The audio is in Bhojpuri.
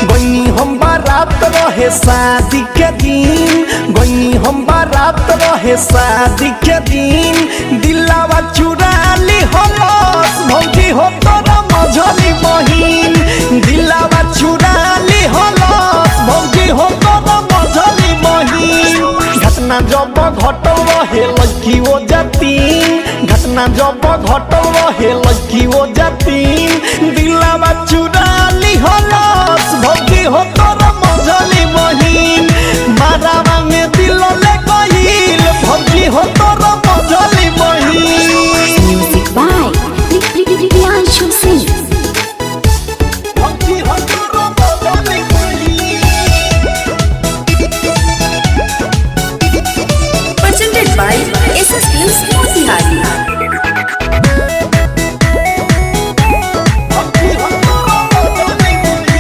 गईनी हम बारात रहे शादी के दिन, गईनी हम बारात रहे शादी के दिन, दिलावा चुरा ली हलस भौजी हो तोरा मझली बहिन, दिलावा चुरा ली हलस भौजी हो तोरा मझली बहिन। घटना जब घटल रहे लड़की वो जातीन, घटना जब घटल रहे लड़की वो जातीन, दिलावा चुरा ली हलस